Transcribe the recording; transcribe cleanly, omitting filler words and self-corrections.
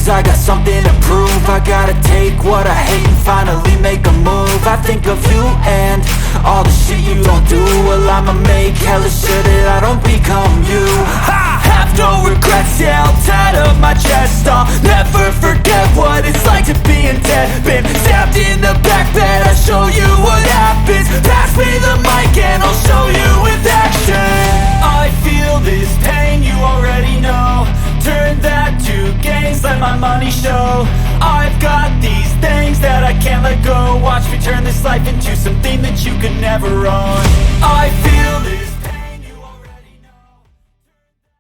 Cause I got something to prove. I gotta take what I hate and finally make a move. I think of you and all the shit you don't do. Well, I'ma make hella sure that I don't become you. I have no regrets, yeah, I'll tattle my chest. I'll never forget what it's like to be in debt. Been stabbed in the back bed, I'll show you what happens. Pass me the mic and I'll show you with action. I feel this pain, you already know. Turn that to gains, let my money show. I've got these things that I can't let go. Watch me turn this life into something that you could never own. I feel this